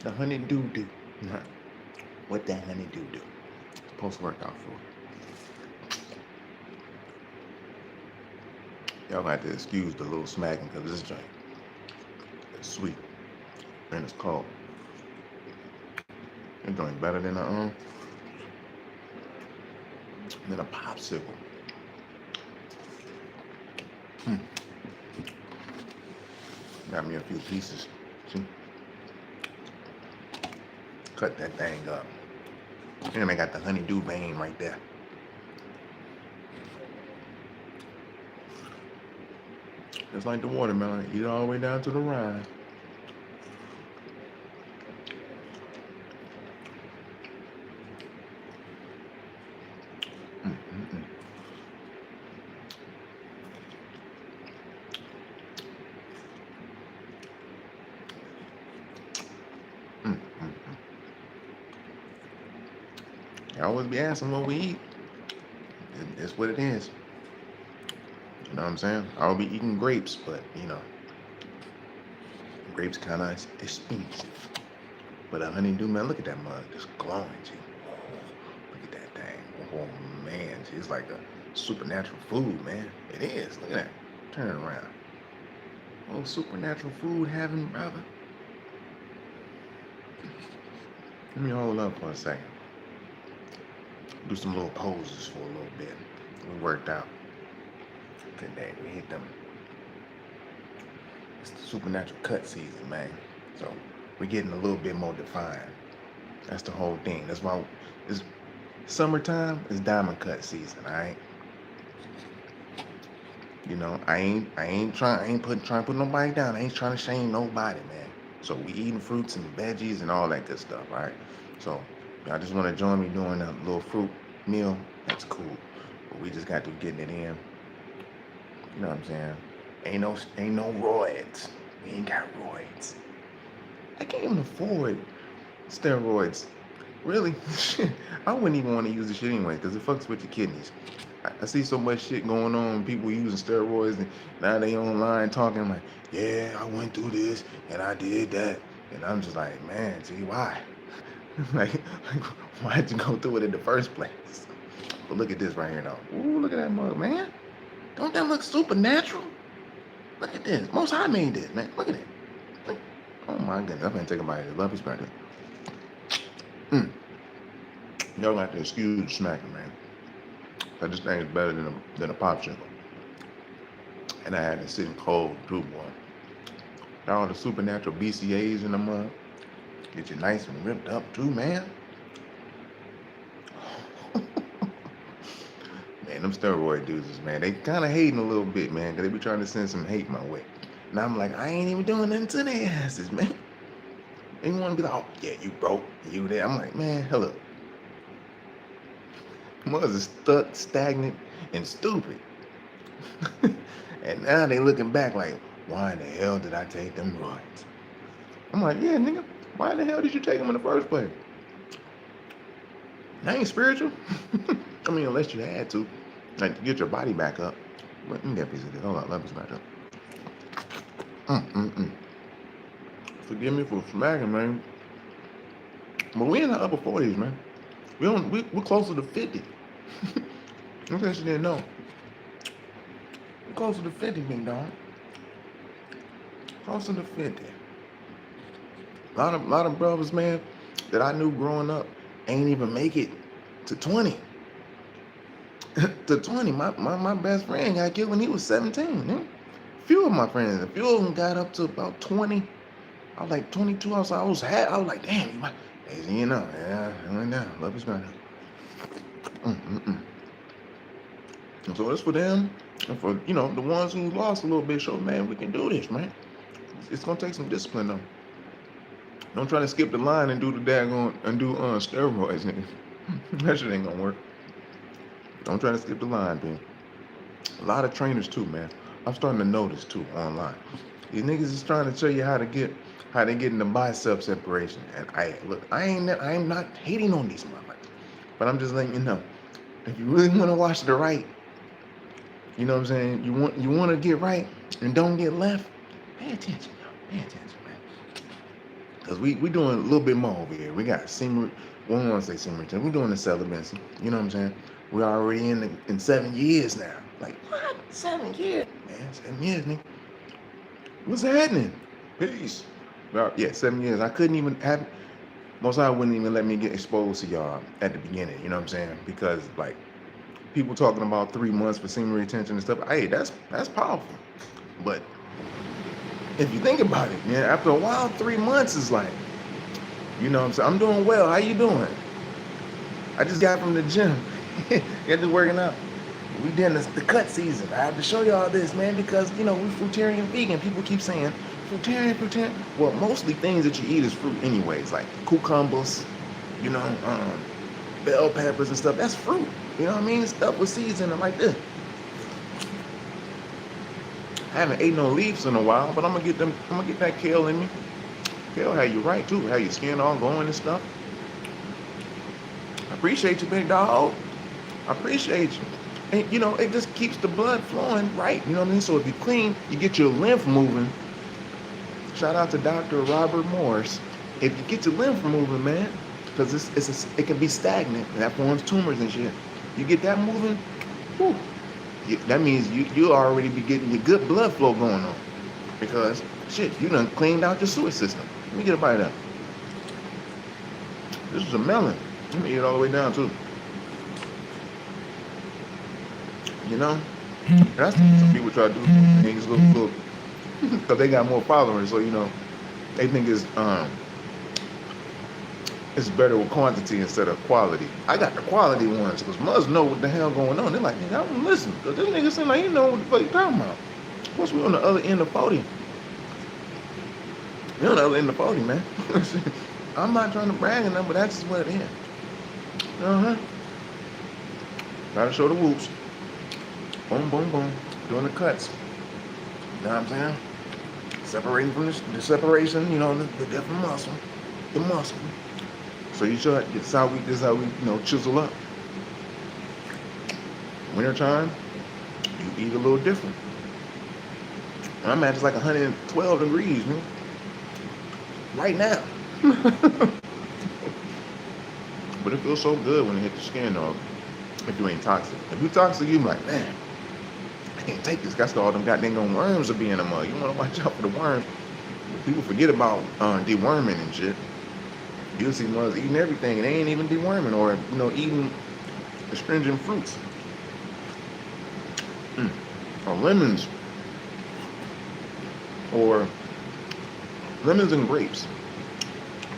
The honey do. What that honey do? Post-workout food. Y'all gonna have to excuse the little smacking because this joint is sweet and it's cold. This joint better than a popsicle. Got me a few pieces. See? Cut that thing up. And I got the honeydew vein right there. Just like the watermelon, eat it all the way down to the rind. I always be asking what we eat. It's what it is. You know what I'm saying? I'll be eating grapes, but you know, grapes kind of expensive. But a honeydew, man, look at that mug, just glowing, G. Look at that thing. Oh man, G, it's like a supernatural food, man. It is. Look at that. Turn it around. Oh, supernatural food having, brother. Let me hold up for a second. Do some little poses for a little bit. We worked out today. We hit them. It's the supernatural cut season, man. So we're getting a little bit more defined. That's the whole thing. That's why it's summertime is diamond cut season, all right? You know, I ain't trying to put nobody down. I ain't trying to shame nobody, man. So we eating fruits and veggies and all that good stuff, all right? So y'all just want to join me doing a little fruit meal, that's cool. But we just got to getting it in. You know what I'm saying? Ain't no roids. We ain't got roids. I can't even afford steroids. Really? I wouldn't even want to use the shit anyway because it fucks with your kidneys. I see so much shit going on, people using steroids, and now they online talking like, yeah, I went through this and I did that. And I'm just like, man, gee, why? like, why'd you go through it in the first place? But look at this right here now. Ooh, look at that mug, man. Don't that look supernatural? Look at this. Most High made this, man. Look at it. Look. Oh my goodness. I'm gonna take a bite of it. Love you, Spider. Y'all got to excuse the smacking, man. But this thing is better than a popsicle. And I had it sitting cold too, boy. All the supernatural BCAs in the mug. Get you nice and ripped up too, man. Man, them steroid dudes, man, they kind of hating a little bit, man, because they be trying to send some hate my way. And I'm like, I ain't even doing nothing to their asses, man. They want to be like, oh, yeah, you broke, you there. I'm like, man, hello. Mugs is stuck, stagnant, and stupid. And now they looking back like, why in the hell did I take them roids? I'm like, yeah, nigga, why the hell did you take them in the first place? That ain't spiritual. I mean, unless you had to, like to get your body back up. But let me get a piece of this. Hold on, let me back up. Forgive me for smacking, man. But we in the upper 40s, man. We're closer to 50. In case you didn't know. We're closer to 50, big dog. Closer to 50. A lot of brothers, man, that I knew growing up ain't even make it to 20. To 20. My best friend got killed when he was 17. Man. Few of my friends, a few of them got up to about 20. I was like 22. I was like, damn, you might. You know, yeah, I went down. Love is better. So it's for them, and for the ones who lost a little bit. Show, man, we can do this, man. It's gonna take some discipline though. Don't try to skip the line and do the daggone and do steroids, nigga. That shit ain't gonna work. Don't try to skip the line, man. A lot of trainers too, man. I'm starting to notice too online. These niggas is trying to show you how they get in the bicep separation. And I'm not hating on these motherfuckers, but I'm just letting you know, if you really want to watch the right, you know what I'm saying? You want to get right and don't get left. Pay attention, yo. Pay attention, man. Because we doing a little bit more over here. We got senior, we don't want to say senior retention. We doing the celibacy. You know what I'm saying? We're already in 7 years now. Like, what? 7 years? Man, 7 years, nigga. What's happening? Peace. Well, yeah, 7 years. I couldn't even have, most I wouldn't even let me get exposed to y'all at the beginning. You know what I'm saying? Because, like, people talking about 3 months for senior retention and stuff. Hey, that's powerful. But if you think about it, man, after a while, 3 months is like, you know what I'm saying? I'm doing well. How you doing? I just got from the gym. Got to working out. We did the cut season. I have to show y'all this, man, because, you know, we fruitarian vegan. People keep saying, fruitarian. Well, mostly things that you eat is fruit anyways, like cucumbers, you know, bell peppers and stuff. That's fruit. You know what I mean? Stuff with seeds in it like this. I haven't ate no leaves in a while, but I'm gonna get that kale in me. Kale had you right too, had your skin all going and stuff. I appreciate you, big dog. I appreciate you. And you know, it just keeps the blood flowing right. You know what I mean? So if you clean, you get your lymph moving. Shout out to Dr. Robert Morris. If you get your lymph moving, man, because it can be stagnant and that forms tumors and shit. You get that moving, whew, that means you already be getting your good blood flow going on. Because shit, you done cleaned out your sewer system. Let me get a bite of that. This is a melon. Let me eat it all the way down too. You know, that's some people try to do things little because they got more followers. So you know, they think it's better with quantity instead of quality. I got the quality ones because mothers know what the hell going on. They're like, nigga, I don't listen because this nigga seem like he know what the fuck he talking about. Once we on the other end of 40, we on the other end of 40, man. I'm not trying to brag on them, but that's just what it is. Gotta show the whoops. Boom, boom, boom. Doing the cuts. You know what I'm saying? Separating from the separation, you know, the different muscle. The muscle. So you should, this is how we, you know, chisel up. Winter time, you eat a little different. I'm at just like 112 degrees, man. Right now. But it feels so good when it hit the skin, though. If you ain't toxic. If you toxic, you be like, man, I can't take this. That's all them goddamn worms will be in the mud. You want to watch out for the worms. People forget about deworming and shit. You'll see mothers eating everything and they ain't even deworming or, you know, eating astringent fruits. Or lemons. Or lemons and grapes.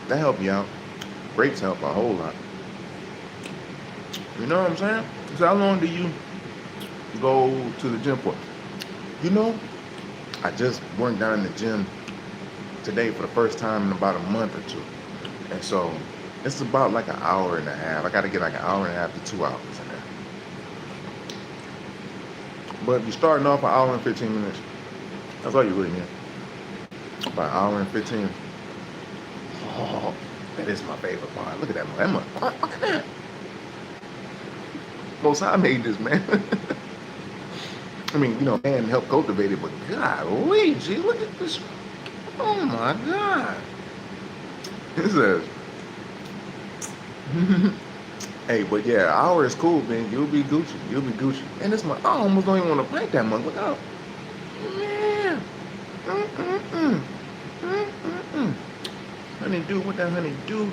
That help you out. Grapes help a whole lot. You know what I'm saying? So how long do you go to the gym for? You know, I just went down in the gym today for the first time in about a month or two. And so it's about like an hour and a half. I got to get like an hour and a half to 2 hours in there. But if you're starting off an hour and 15 minutes, that's all you really need. About an hour and 15. Oh, that is my favorite part. Look at that. Look at that. Most I made this, man. I mean, you know, man helped cultivate it, but golly, gee, look at this. Oh my God. It says, hey, but yeah, an hour is cool, man. You'll be Gucci. You'll be Gucci. And this one, I almost don't even want to paint that mug. Look out. Yeah. Honey do what that honey do.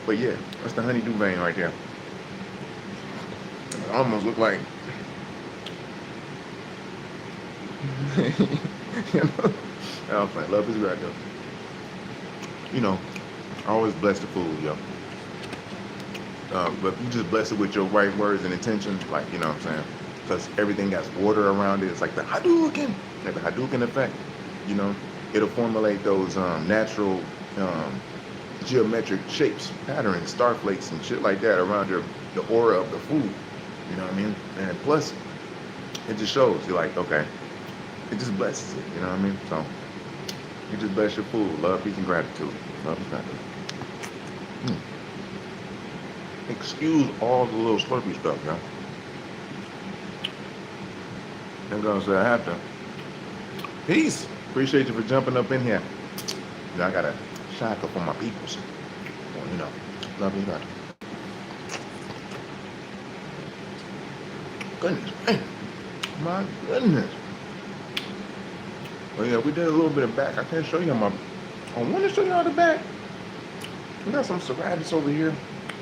But yeah, that's the honeydew vein right there. It almost look like, you know, I was like, love is right there. You know, I always bless the food, yo. But you just bless it with your right words and intentions, like, you know what I'm saying? Because everything has water around it. It's like the Hadouken, like the Hadouken effect, you know? It'll formulate those natural geometric shapes, patterns, star flakes and shit like that around the aura of the food. You know what I mean? And plus, it just shows you're like, okay, it just blesses it. You know what I mean? So you just bless your food. Love, peace, and gratitude. Love is gratitude. Excuse all the little slurpy stuff, y'all. I'm gonna say I have to. Peace. Appreciate you for jumping up in here. You know, I got a shackle for my peoples. Well, you know, love you, God. Goodness, man. My goodness. Well, yeah, we did a little bit of back. I can't show you my. I want to show you all the back. We got some serratus over here.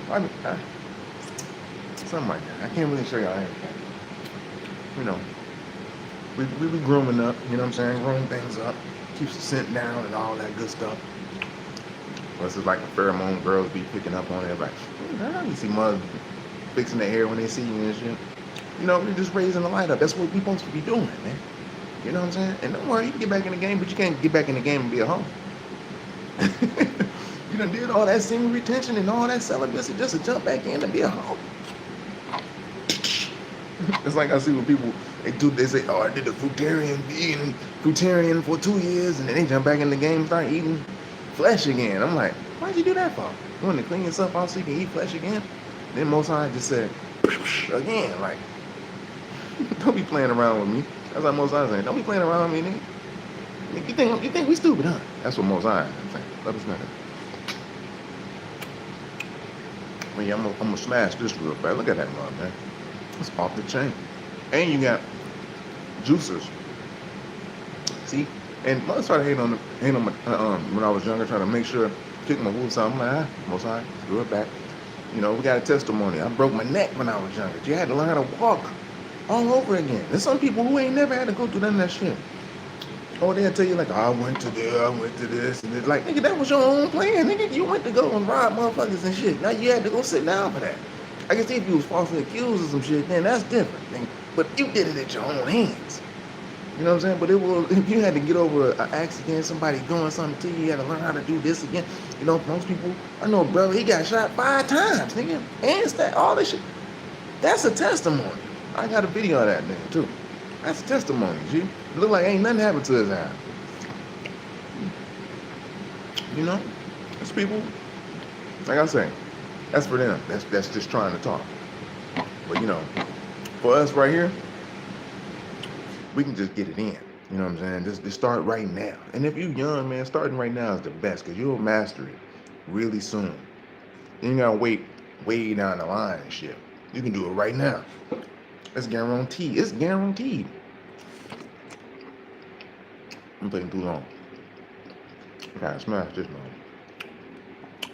Something like that. I can't really show y'all anything. You know, we be grooming up. You know what I'm saying? Growing things up, keeps the scent down and all that good stuff. Plus, it's like a pheromone girls be picking up on it. Like, you see mothers fixing their hair when they see you and shit. You know, we're just raising the light up. That's what we supposed to be doing, man. You know what I'm saying? And don't worry, you can get back in the game, but you can't get back in the game and be a hoe. You done did all that semen retention and all that celibacy just to jump back in and be a hoe. It's like I see when people, they say, oh, I did the fruitarian for 2 years, and then they jump back in the game and start eating flesh again. I'm like, why'd you do that for? You want to clean yourself out so you can eat flesh again? Then Most High just said, again, like, don't be playing around with me. That's what Most High saying. Don't be playing around with me, nigga. You think we stupid, huh? That's what Most High is saying. Let us know. Well, yeah, I'm gonna smash this real fast. Look at that mug, man. It's off the chain. And you got juicers. See? And mother started hating on my, when I was younger, trying to make sure, kick my wolves out. I'm like, Most High, screw it back. You know, we got a testimony. I broke my neck when I was younger. You had to learn how to walk all over again. There's some people who ain't never had to go through none of that shit. Oh, they'll tell you like, oh, I went to there, I went to this, and it's like, nigga, that was your own plan, nigga. You went to go and rob motherfuckers and shit. Now you had to go sit down for that. I can see if you was falsely accused of some shit, then that's different, nigga. But you did it at your own hands. You know what I'm saying? But it was, if you had to get over an accident, somebody doing something to you, you had to learn how to do this again. You know, most people, I know a brother, he got shot 5 times, nigga. And all this shit. That's a testimony. I got a video of that nigga too. That's a testimony, G. It look like ain't nothing happened to his ass. You know? It's people, like I say, that's for them. That's just trying to talk. But you know, for us right here, we can just get it in. You know what I'm saying? Just start right now. And if you're young, man, starting right now is the best because you'll master it really soon. You ain't gotta wait way down the line and shit. You can do it right now. It's guaranteed. It's guaranteed. I'm taking too long. I gotta smash this, man.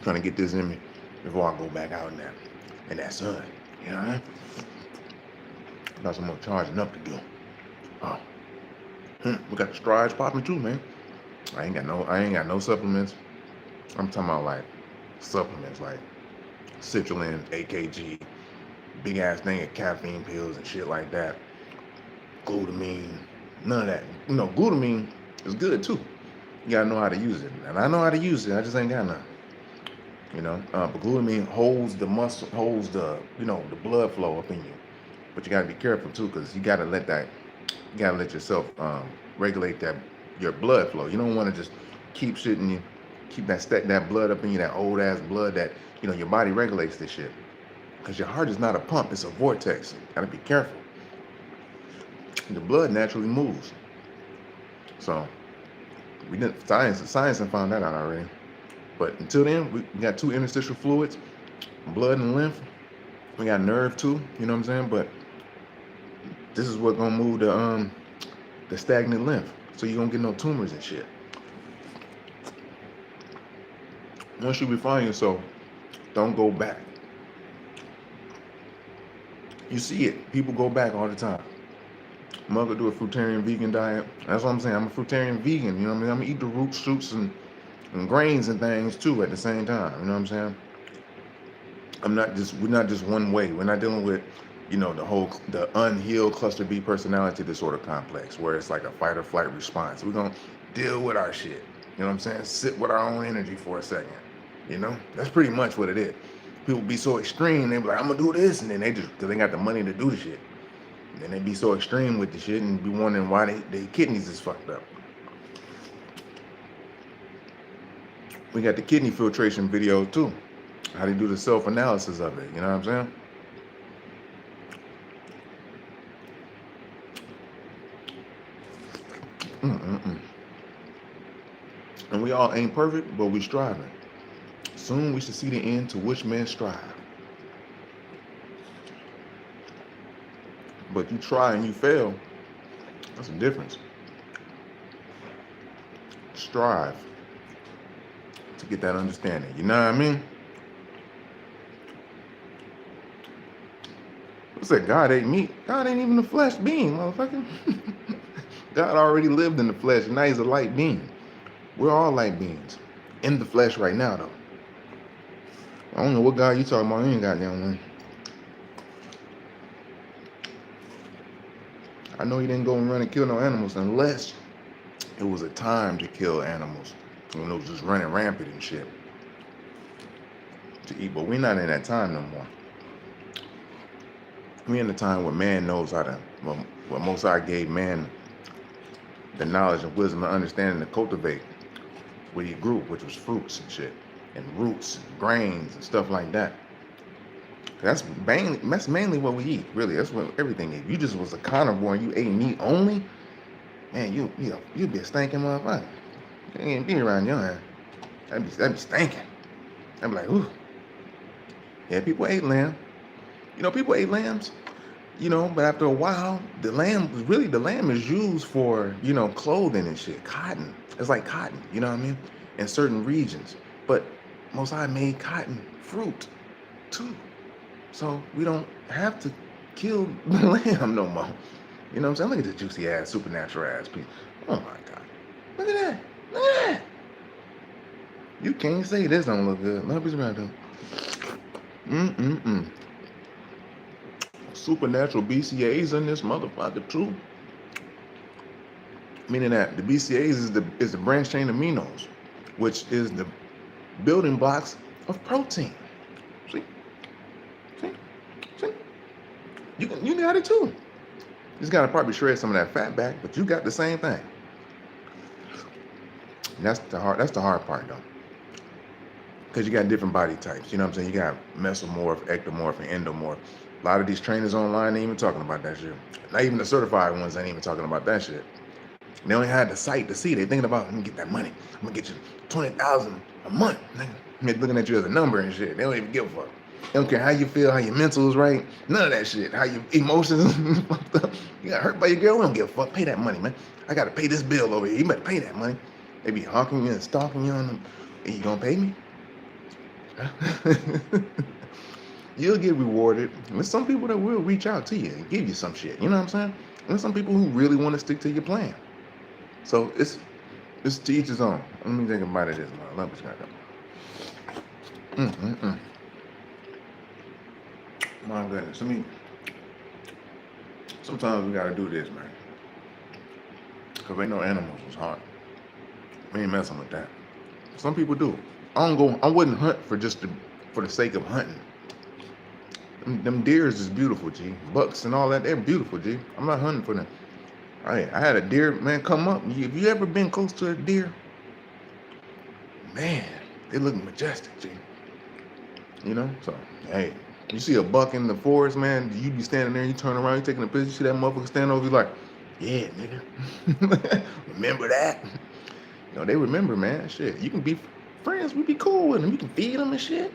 Trying to get this in me before I go back out in that sun. You know what I mean? Got some more charging up to do. Oh. We got the strides popping too, man. I ain't got no supplements. I'm talking about like supplements like citrulline, AKG, big ass thing of caffeine pills and shit like that. Glutamine, none of that. You know, glutamine is good too. You gotta know how to use it. And I know how to use it, I just ain't got none. You know, but glutamine holds the muscle, holds the, you know, the blood flow up in you. But you gotta be careful too, because you gotta let yourself regulate your blood flow. You don't want to just keep shit in you, keep that blood up in you, that old ass blood that, you know, your body regulates this shit. Because your heart is not a pump, it's a vortex. You gotta be careful. The blood naturally moves. So science found that out already. But until then, we got 2 interstitial fluids, blood and lymph. We got nerve too, you know what I'm saying? But this is what's gonna move the stagnant lymph, so you don't get no tumors and shit. Once you refine yourself, don't go back. You see it. People go back all the time. I'm gonna do a fruitarian vegan diet. That's what I'm saying. I'm a fruitarian vegan. You know what I mean? I'm gonna eat the roots, shoots, and grains and things too at the same time. You know what I'm saying? We're not just one way. We're not dealing with, you know, the unhealed cluster B personality disorder complex where it's like a fight or flight response. We're gonna deal with our shit. You know what I'm saying? Sit with our own energy for a second. You know? That's pretty much what it is. People be so extreme, they be like, I'm gonna do this, and then because they got the money to do the shit. And then they be so extreme with the shit and be wondering why their kidneys is fucked up. We got the kidney filtration video too. How they do the self-analysis of it, you know what I'm saying? And we all ain't perfect, but we striving. Soon we should see the end to which men strive. But you try and you fail, that's the difference. Strive to get that understanding. You know what I mean? What's that? God ain't meat. God ain't even a flesh being, motherfucker. God already lived in the flesh, and now he's a light being. We're all light beings. In the flesh right now, though. I don't know what God you talking about. You ain't goddamn one. I know he didn't go and run and kill no animals unless it was a time to kill animals. When it was just running rampant and shit. To eat. But we're not in that time no more. We're in the time where man knows how to, where Most High gave man the knowledge and wisdom and understanding to cultivate what he grew, which was fruits and shit, and roots and grains and stuff like that. That's mainly what we eat, really. That's what everything is. If you just was a carnivore and you ate meat only, man, you'd be a stinking motherfucker. You ain't be around your ass. That'd be stinking. I'd be like, ooh. Yeah, people ate lamb. You know, people ate lambs. You know, but after a while, the lamb is used for, you know, clothing and shit. Cotton. It's like cotton, you know what I mean? In certain regions. But Most High made cotton fruit too. So we don't have to kill the lamb no more. You know what I'm saying? Look at this juicy ass, supernatural ass piece. Oh my God. Look at that. Look at that. You can't say this don't look good. Let me see what I do. Supernatural BCAs in this motherfucker too. Meaning that the BCAs is the branch chain aminos, which is the building blocks of protein. See? You got it too. You just gotta probably shred some of that fat back, but you got the same thing. And that's the hard part though. Because you got different body types. You know what I'm saying? You got mesomorph, ectomorph, and endomorph. A lot of these trainers online ain't even talking about that shit. Not even the certified ones ain't even talking about that shit. They only had the sight to see. They thinking about, let me get that money. I'm gonna get you $20,000 a month. They're looking at you as a number and shit. They don't even give a fuck. They don't care how you feel, how your mental is right. None of that shit. How your emotions fucked up. You got hurt by your girl. We don't give a fuck. Pay that money, man. I gotta pay this bill over here. You better pay that money. They be honking you and stalking you on them. Hey, you gonna pay me? You'll get rewarded. There's some people that will reach out to you and give you some shit. You know what I'm saying? And there's some people who really want to stick to your plan. So it's to each his own. Let me think about it. Love what's got that. My goodness. Sometimes we gotta do this, man. Cause they know animals was hard. We ain't messing with that. Some people do. I wouldn't hunt for the sake of hunting. Them deers is beautiful, G. Bucks and all that, they're beautiful, G. I'm not hunting for them. I had a deer, man, come up. Have you ever been close to a deer? Man, they look majestic, G. You know? So, hey, you see a buck in the forest, man, you be standing there, you turn around, you taking a picture, you see that motherfucker standing over you like, yeah, nigga. Remember that? You know, they remember, man. Shit, you can be friends, we be cool with them. You can feed them and shit.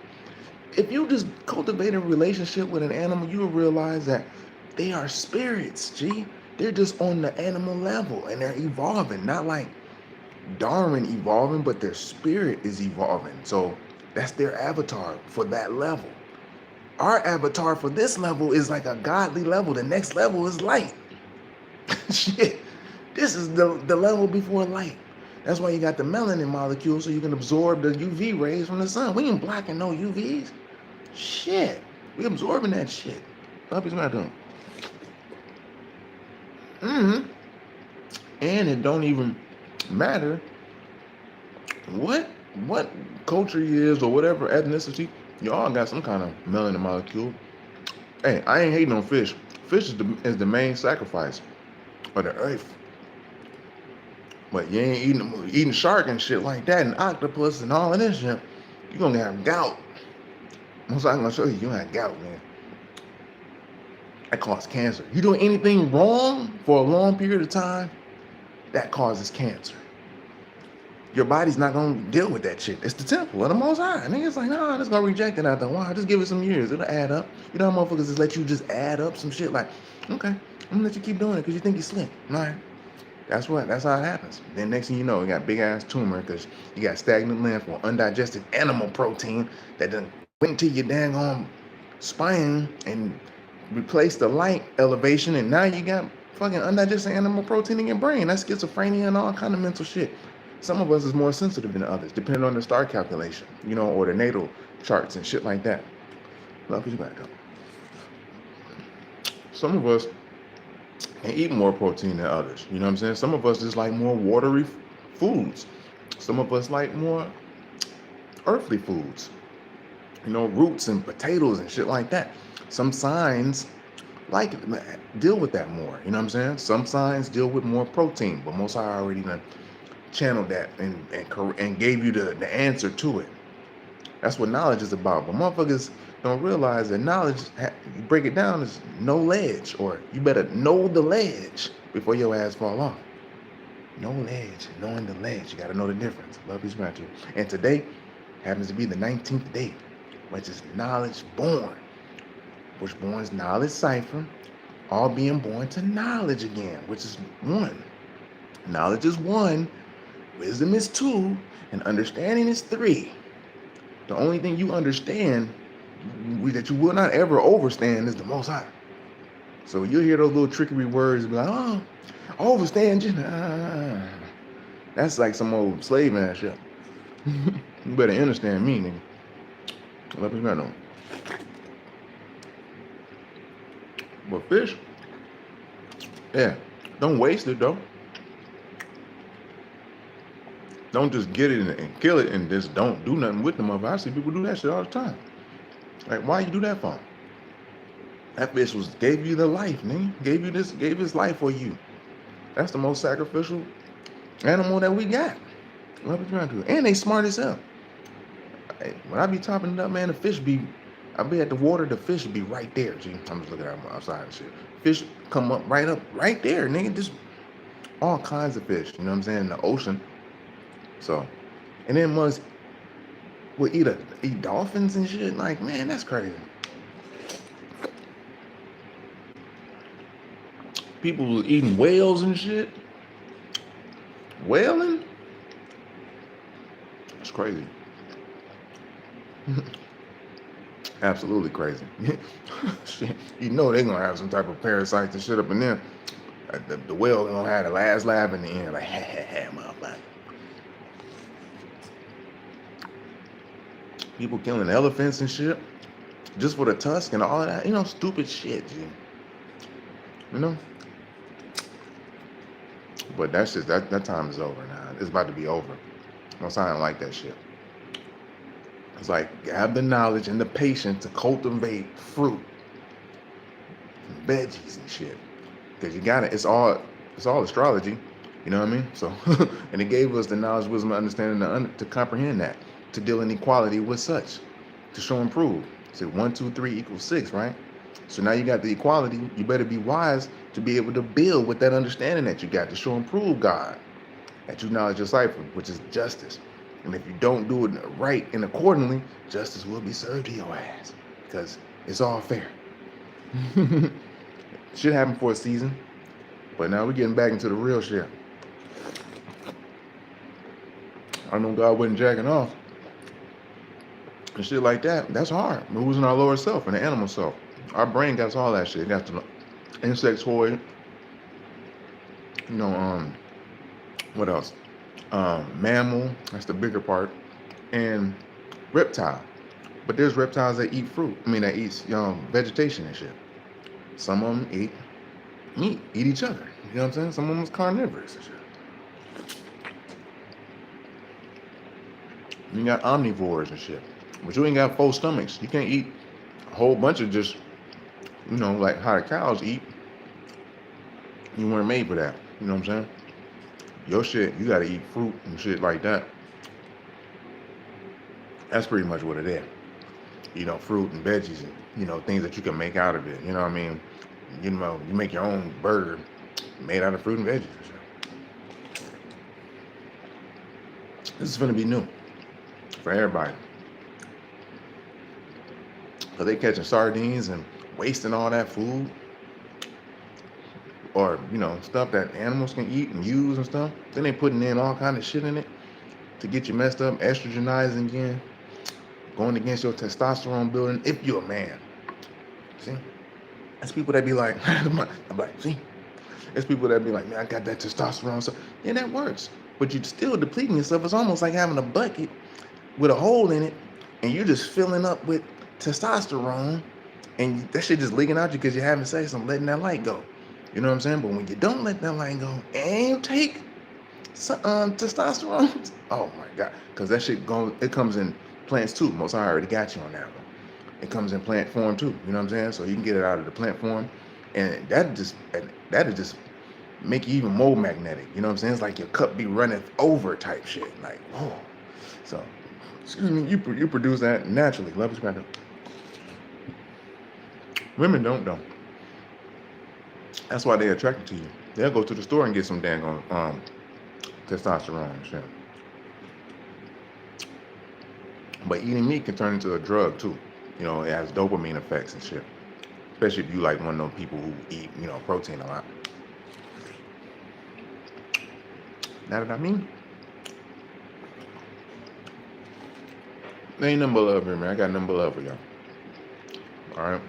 If you just cultivate a relationship with an animal, you will realize that they are spirits, G. They're just on the animal level and they're evolving, not like Darwin evolving, but their spirit is evolving. So that's their avatar for that level. Our avatar for this level is like a godly level. The next level is light. Shit, this is the level before light. That's why you got the melanin molecule so you can absorb the UV rays from the sun. We ain't blocking no UVs. Shit, we absorbing that shit. What is not doing? And it don't even matter what culture you is or whatever ethnicity, you all got some kind of melanin molecule. Hey, I ain't hating on fish. Fish is the main sacrifice of the earth. But you ain't eating shark and shit like that and octopus and all of this shit. You're gonna have gout. Most I'm gonna show you, you have gout, man. That causes cancer. You doing anything wrong for a long period of time, that causes cancer. your body's not gonna deal with that shit. It's the temple of the Most High. And it's like, nah, it's gonna reject it after a while. Just give it some years. It'll add up. You know how motherfuckers just let you just add up some shit like, okay, I'm gonna let you keep doing it because you think you're slick. All right. That's how it happens. Then next thing you know, you got big ass tumor because you got stagnant lymph or undigested animal protein that done went into your dang on spine and replaced the light elevation, and now you got fucking undigested animal protein in your brain. That's schizophrenia and all kind of mental shit. Some of us is more sensitive than others, depending on the star calculation, you know, or the natal charts and shit like that. Love you back up. Some of us can eat more protein than others. You know what I'm saying? Some of us just like more watery foods. Some of us like more earthly foods. You know, roots and potatoes and shit like that. Some signs like deal with that more. You know what I'm saying? Some signs deal with more protein, but most I already done channeled that and gave you the answer to it. That's what knowledge is about. But motherfuckers don't realize that knowledge, you break it down, is no ledge, or you better know the ledge before your ass fall off. No ledge, knowing the ledge. You got to know the difference. Love is magic. And today happens to be the 19th day, which is knowledge born, which borns knowledge cipher, all being born to knowledge again, which is one. Knowledge is one, wisdom is two, and understanding is three. The only thing you understand that you will not ever overstand is the Most High. So you'll hear those little trickery words be like, oh, overstand. That's like some old slave ass shit. You better understand me, nigga. Let me know. But fish, yeah, don't waste it though. Don't just get it and kill it and just don't do nothing with them. I see people do that shit all the time. Like, why you do that for? That fish gave you the life, nigga. Gave his life for you. That's the most sacrificial animal that we got. What we trying to do? And they smart as hell. When I be topping it up, man, I be at the water, the fish be right there, G. I'm just looking at them outside and shit. Fish come up right there, nigga. Just all kinds of fish, you know what I'm saying, in the ocean. So, and then must will eat dolphins and shit. Like, man, that's crazy. People eating whales and shit. Whaling? It's crazy. Absolutely crazy. Shit, you know they're gonna have some type of parasites and shit up in there. The whale gonna have the last laugh in the end, like, ha ha ha, motherfucker. People killing elephants and shit just for the tusk and all of that, you know, stupid shit, G. You know? But that's just, that time is over now. It's about to be over. I don't like that shit. It's like, have the knowledge and the patience to cultivate fruit and veggies and shit. Because you got it. It's all astrology. You know what I mean? So, and it gave us the knowledge, wisdom, understanding to comprehend that, to deal in equality with such, to show and prove. So 1, 2, 3 = 6, right? So now you got the equality. You better be wise to be able to build with that understanding that you got to show and prove God, that you knowledge your cipher, which is justice. And if you don't do it right and accordingly, justice will be served to your ass, because it's all fair. Shit happened for a season, but now we're getting back into the real shit. I know God wasn't jacking off and shit like that. That's hard. We're losing our lower self and the animal self. Our brain got all that shit. It got the insectoid, you know, what else? Mammal, that's the bigger part, and reptile. But there's reptiles that eat fruit. I mean, that eats vegetation and shit. Some of them eat meat, eat each other. You know what I'm saying? Some of them is carnivorous and shit. You got omnivores and shit. But you ain't got 4 stomachs. You can't eat a whole bunch of just, you know, like how the cows eat. You weren't made for that. You know what I'm saying? Your shit, you gotta eat fruit and shit like that. That's pretty much what it is. You know, fruit and veggies and, you know, things that you can make out of it. You know what I mean? You know, you make your own burger made out of fruit and veggies and shit. This is gonna be new for everybody. Cause they catching sardines and wasting all that food, or stuff that animals can eat and use and stuff. Then they putting in all kind of shit in it to get you messed up, estrogenizing again, going against your testosterone building. If you're a man, see, that's people that be like, I'm like, see, it's people that be like, man, I got that testosterone. So yeah, that works, but you're still depleting yourself. It's almost like having a bucket with a hole in it, and you're just filling up with testosterone, and that shit just leaking out you because you're having sex and letting that light go. You know what I'm saying? But when you don't let that light go and you take testosterone, oh my God, because that shit it comes in plants too. Most I already got you on that one. It comes in plant form too. You know what I'm saying? So you can get it out of the plant form, and that'll just make you even more magnetic. You know what I'm saying? It's like your cup be running over type shit. Like, whoa. So, excuse me, you produce that naturally. Love is granted. Women don't though. That's why they're attracted to you. They'll go to the store and get some dang on testosterone and shit. But eating meat can turn into a drug too. It has dopamine effects and shit. Especially if you like one of those people who eat, protein a lot. Now that I mean, there ain't nothing but love here, man. I got nothing but love for y'all. Alright?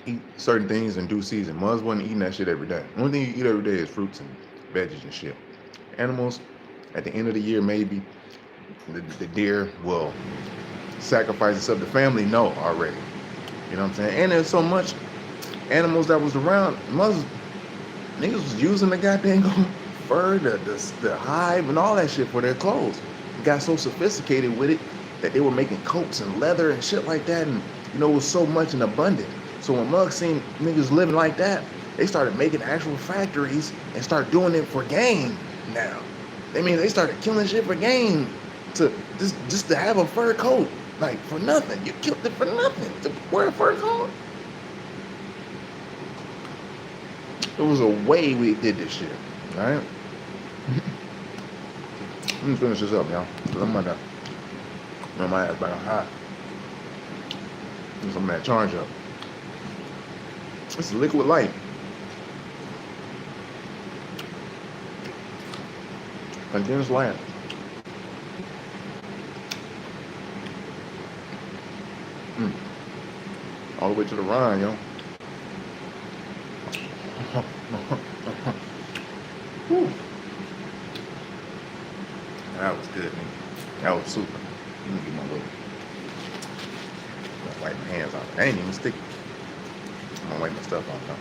Eat certain things in due season. Muz wasn't eating that shit every day. The only thing you eat every day is fruits and veggies and shit. Animals, at the end of the year, maybe the deer will sacrifice itself. The family know already. You know what I'm saying? And there's so much animals that was around. Niggas was using the goddamn fur, the hive, and all that shit for their clothes. It got so sophisticated with it that they were making coats and leather and shit like that, and it was so much in abundance. So when Muggs seen niggas living like that, they started making actual factories and start doing it for game now. They started killing shit for game to just to have a fur coat, like for nothing. You killed it for nothing to wear a fur coat. There was a way we did this shit, all right? Let me finish this up, y'all. I'm about to run my ass back high. Some of that charge up. It's liquid light. Condensed light. All the way to the Rhine, yo. Whew. That was good, man. That was super. Let me get my little. I'm gonna wipe my hands off. I ain't even sticky. I'm gonna wipe my stuff off though.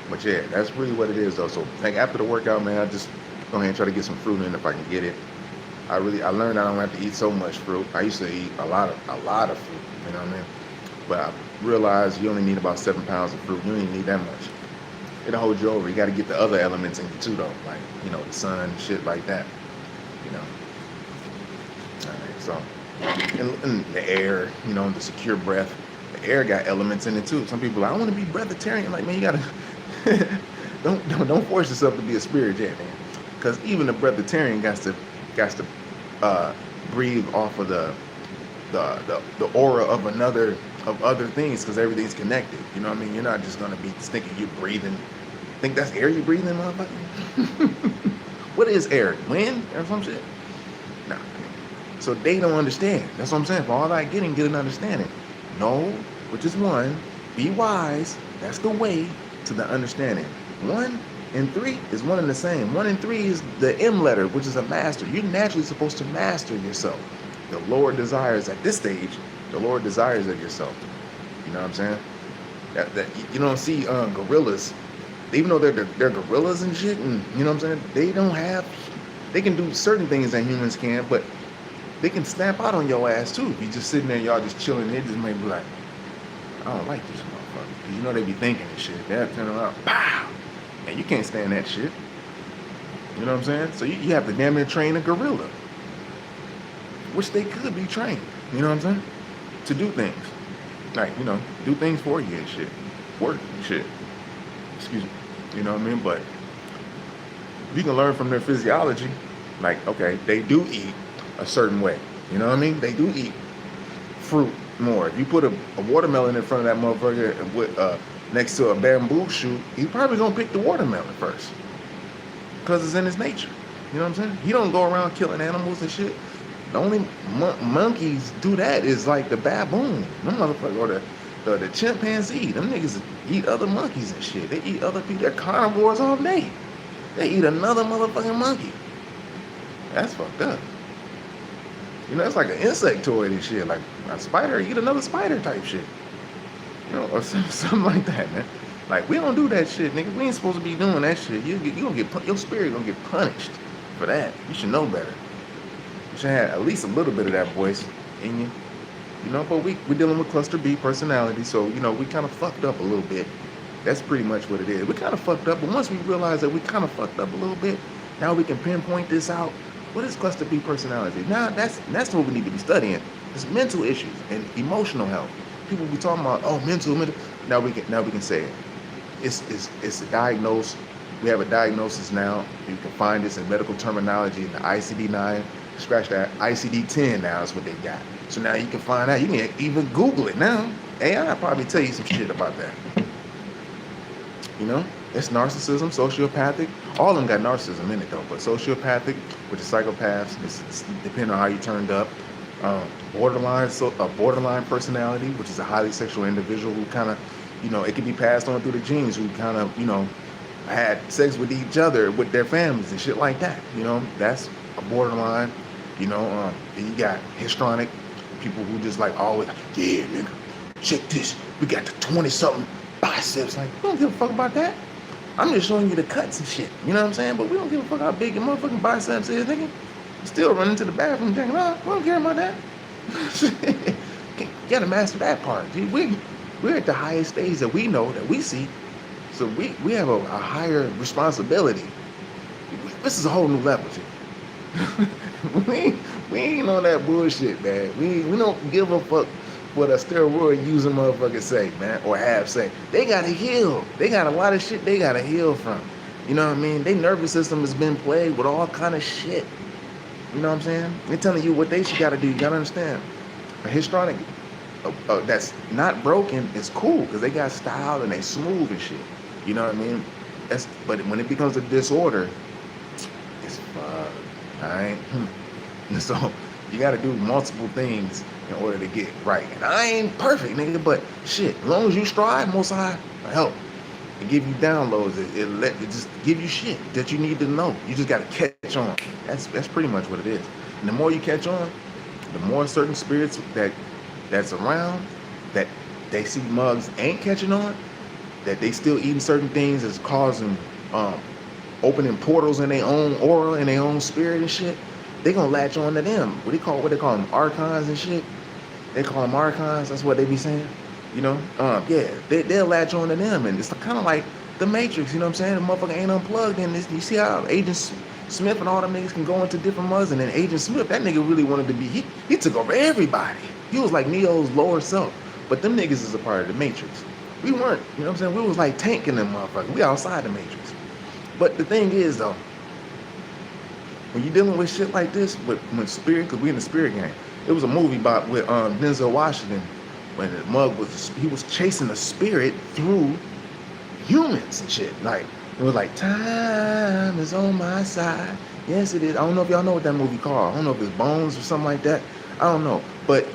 But yeah, that's really what it is though. So like after the workout, man, I just go ahead and try to get some fruit in if I can get it. I learned I don't have to eat so much fruit. I used to eat a lot of fruit, you know what I mean? But I realized you only need about 7 pounds of fruit. You don't even need that much. It'll hold you over. You got to get the other elements in you too, though, like the sun, shit like that. All right, so and the air, the secure breath. The air got elements in it too. Some people are like, I want to be breatharian. Like, man, you gotta don't force yourself to be a spirit jet, man. Because even the breatharian got to breathe off of the aura of other things, because everything's connected. You know what I mean? You're not just gonna be thinking you're breathing. Think that's air you're breathing, motherfucker? What is air? Wind or some shit? Nah. So they don't understand. That's what I'm saying. For all that get an understanding. Know which is one. Be wise. That's the way to the understanding. 1 and 3 is one and the same. 1 and 3 is the M letter, which is a master. You're naturally supposed to master yourself. The Lord desires at this stage. The Lord desires of yourself. You know what I'm saying? That you don't see gorillas, even though they're gorillas and shit, and you know what I'm saying? They can do certain things that humans can't, but they can snap out on your ass too. If you just sitting there, y'all just chilling, they just may be like, I don't like this motherfucker. Because they be thinking and shit. They'll turn around, pow! And you can't stand that shit. You know what I'm saying? So you have to damn near train a gorilla. Which they could be trained. You know what I'm saying? To do things. Like, do things for you and shit. Work and shit. Excuse me. You know what I mean? But you can learn from their physiology. Like, okay, they do eat a certain way. You know what I mean? They do eat fruit more. If you put a watermelon in front of that motherfucker with next to a bamboo shoot, he's probably gonna pick the watermelon first because it's in his nature. You know what I'm saying? He don't go around killing animals and shit. The only monkeys do that is like the baboon. Them motherfuckers, or the chimpanzee. Them niggas eat other monkeys and shit. They eat other people. They're carnivores all day. They eat another motherfucking monkey. That's fucked up. You know, it's like an insectoid and shit. Like a spider eat another spider type shit. You know, or something like that, man. Like, we don't do that shit, nigga. We ain't supposed to be doing that shit. You gonna get, your spirit gonna get punished for that. You should know better. You should have at least a little bit of that voice in you. You know, but we're dealing with cluster B personality, so, you know, we kind of fucked up a little bit. That's pretty much what it is. We kind of fucked up, but once we realize that we kind of fucked up a little bit, now we can pinpoint this out. What is cluster B personality? Now, that's what we need to be studying. It's mental issues and emotional health. People be talking about, oh, mental. Now we can say it. It's a diagnosis. We have a diagnosis now. You can find this in medical terminology in the ICD-9. Scratch that. ICD-10 now is what they got. So now you can find out. You can even Google it now. AI probably tell you some shit about that. You know, it's narcissism, sociopathic. All of them got narcissism in it though. But sociopathic, which is psychopaths, it's depending on how you turned up. Borderline personality, which is a highly sexual individual who kind of, you know, it can be passed on through the genes, who kind of, you know, had sex with each other, with their families and shit like that. You know, that's a borderline. You know, then you got histrionic, people who just like always, yeah, nigga, check this. We got the 20-something biceps. Like, we don't give a fuck about that. I'm just showing you the cuts and shit. You know what I'm saying? But we don't give a fuck how big your motherfucking biceps is, nigga. Still running to the bathroom thinking, oh, we don't care about that. You gotta master that part. Dude, we're at the highest stage that we know, that we see. So we have a higher responsibility. This is a whole new level, dude. we ain't on that bullshit, man. We don't give a fuck what a steroid using motherfucker say, man, or have say. They gotta heal. They got a lot of shit they gotta heal from. You know what I mean? Their nervous system has been plagued with all kind of shit. You know what I'm saying? They're telling you what they should gotta do. You gotta understand. A histrionic that's not broken is cool because they got style and they smooth and shit. You know what I mean? But when it becomes a disorder, it's fucked. Alright? So you gotta do multiple things in order to get right. And I ain't perfect, nigga, but shit, as long as you strive, Most High will help. It give you downloads. It just give you shit that you need to know. You just gotta catch on. That's pretty much what it is. And the more you catch on, the more certain spirits that's around, that they see mugs ain't catching on, that they still eating certain things that's causing opening portals in their own aura, in their own spirit and shit, they gonna latch on to them. What they call them? Archons and shit. They call them archons. That's what they be saying. You know? Yeah, they'll latch on to them. And it's kind of like the Matrix, you know what I'm saying? The motherfucker ain't unplugged in this. You see how Agent Smith and all them niggas can go into different mugs, and then Agent Smith, that nigga really wanted to be, he took over everybody. He was like Neo's lower self. But them niggas is a part of the Matrix. We weren't, you know what I'm saying? We was like tanking them motherfuckers. We outside the Matrix. But the thing is though, when you're dealing with shit like this, when spirit, because we in the spirit game. It was a movie with Denzel Washington, when the mug he was chasing the spirit through humans and shit. Like, it was like, time is on my side. Yes, it is. I don't know if y'all know what that movie called. I don't know if it's Bones or something like that. I don't know. But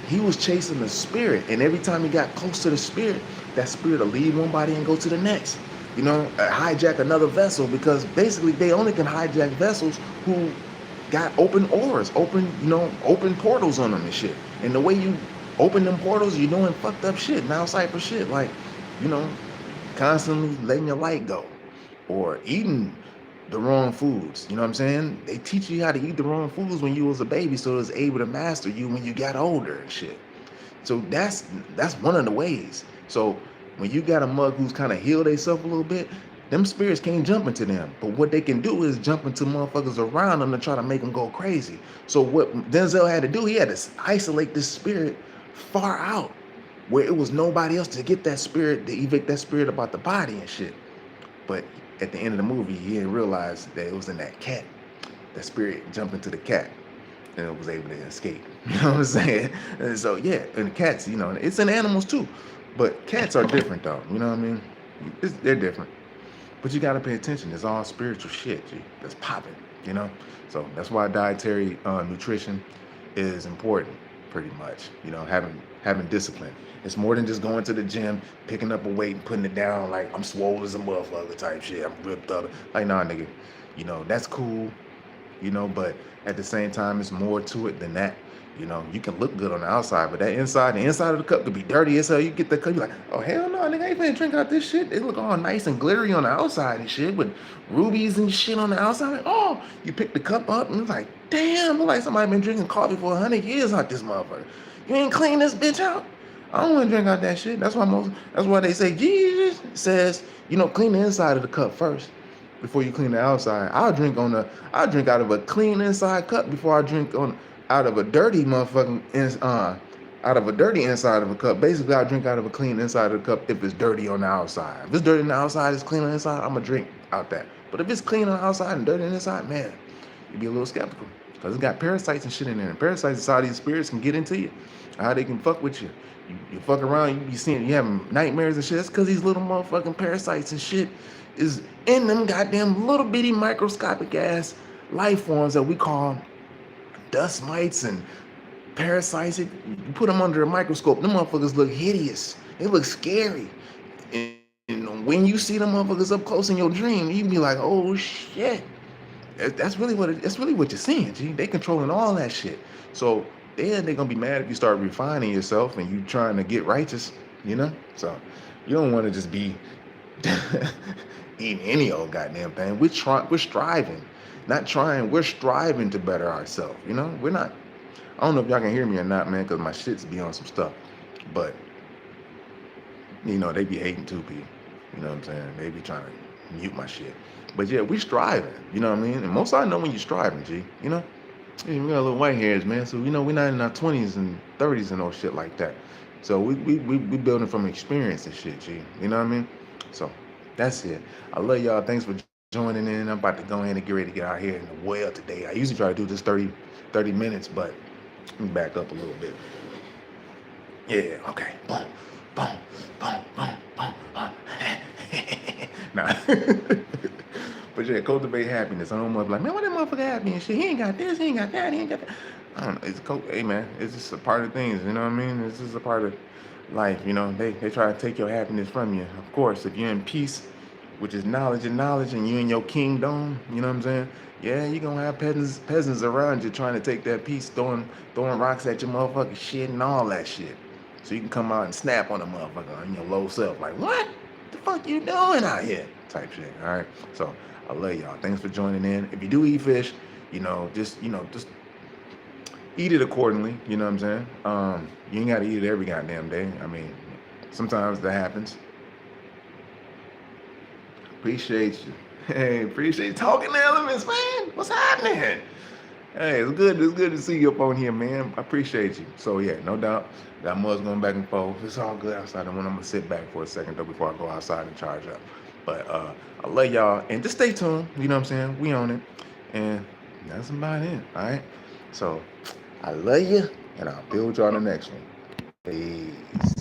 he was chasing the spirit, and every time he got close to the spirit, that spirit will leave one body and go to the next. You know, hijack another vessel, because basically they only can hijack vessels who got open auras, open portals on them and shit. And the way you open them portals, you're doing fucked up shit, now cypher shit, like, you know, constantly letting your light go, or eating the wrong foods. You know what I'm saying? They teach you how to eat the wrong foods when you was a baby, so it's able to master you when you got older and shit. So that's one of the ways. So when you got a mug who's kind of healed themselves a little bit, them spirits can't jump into them. But what they can do is jump into motherfuckers around them to try to make them go crazy. So what Denzel had to do, he had to isolate this spirit far out, where it was nobody else to get that spirit, to evict that spirit about the body and shit. But at the end of the movie, he didn't realize that it was in that cat. That spirit jumped into the cat and it was able to escape. You know what I'm saying? And so yeah, and the cats, you know, it's in animals too, but cats are different though. You know what I mean? They're different. But you gotta pay attention. It's all spiritual shit, G. That's popping. You know? So that's why dietary nutrition is important, pretty much. You know, having discipline. It's more than just going to the gym, picking up a weight and putting it down like I'm swole as a motherfucker type shit. I'm ripped up. Like, nah, nigga. You know, that's cool. You know, but at the same time, it's more to it than that. You know, you can look good on the outside, but that inside, the inside of the cup could be dirty as hell. You get the cup, you're like, oh, hell no, nigga, I ain't finna drink out this shit. It look all nice and glittery on the outside and shit with rubies and shit on the outside. Like, oh, you pick the cup up and it's like, damn, look like somebody been drinking coffee for 100 years out this motherfucker. You ain't clean this bitch out? I don't want to drink out that shit. That's why they say Jesus says, you know, clean the inside of the cup first before you clean the outside. I'll drink out of a clean inside cup before I drink out of a dirty motherfucking out of a dirty inside of a cup. Basically, I drink out of a clean inside of the cup if it's dirty on the outside. If it's dirty on the outside, it's clean on the inside, I'm gonna drink out that. But if it's clean on the outside and dirty on the inside, man, you'd be a little skeptical because it's got parasites and shit in there. And parasites inside these spirits can get into you. How they can fuck with you. You fuck around, you be seeing, you having nightmares and shit. That's because these little motherfucking parasites and shit is in them goddamn little bitty microscopic ass life forms that we call dust mites and parasites. You put them under a microscope, them motherfuckers look hideous. They look scary. And when you see them motherfuckers up close in your dream, you be like, oh shit. That's really what you're seeing, G. They controlling all that shit. So then they're gonna be mad if you start refining yourself and you trying to get righteous, you know? So you don't want to just be eating any old goddamn thing. We're striving. Not trying, we're striving to better ourselves, you know? We're not, I don't know if y'all can hear me or not, man, because my shit's be on some stuff. But, you know, they be hating too, P. You know what I'm saying? They be trying to mute my shit. But yeah, we striving, you know what I mean? And most I know when you're striving, G, you know? Yeah, we got little white hairs, man. So, you know, we're not in our 20s and 30s and no shit like that. So we building from experience and shit, G. You know what I mean? So that's it. I love y'all. Thanks for joining in. I'm about to go ahead and get ready to get out here in the well today. I usually try to do this 30 minutes, but let me back up a little bit. Yeah, okay. Boom, boom, boom, boom, boom, boom. Nah. But yeah, cultivate happiness. I don't want to be like, man, what that motherfucker happy and shit? He ain't got this, he ain't got that, he ain't got that. I don't know. Hey, man, it's just a part of things, you know what I mean? It's just a part of life, you know? They try to take your happiness from you. Of course, if you're in peace, which is knowledge, and you in your kingdom, you know what I'm saying? Yeah, you're going to have peasants around you trying to take that peace, throwing rocks at your motherfucking shit and all that shit. So you can come out and snap on a motherfucker on your low self. Like, what the fuck you doing out here? Type shit, all right? So I love y'all. Thanks for joining in. If you do eat fish, just eat it accordingly. You know what I'm saying? You ain't got to eat it every goddamn day. I mean, sometimes that happens. Appreciate you. Hey, appreciate you talking to elements, man. What's happening? Hey, it's good to see you up on here, man. I appreciate you. So yeah, no doubt. Got muds going back and forth. It's all good outside. I'm gonna sit back for a second though before I go outside and charge up. But I love y'all, and just stay tuned. You know what I'm saying? We on it, and that's about it. All right. So I love you, and I'll build y'all on the next one. Peace.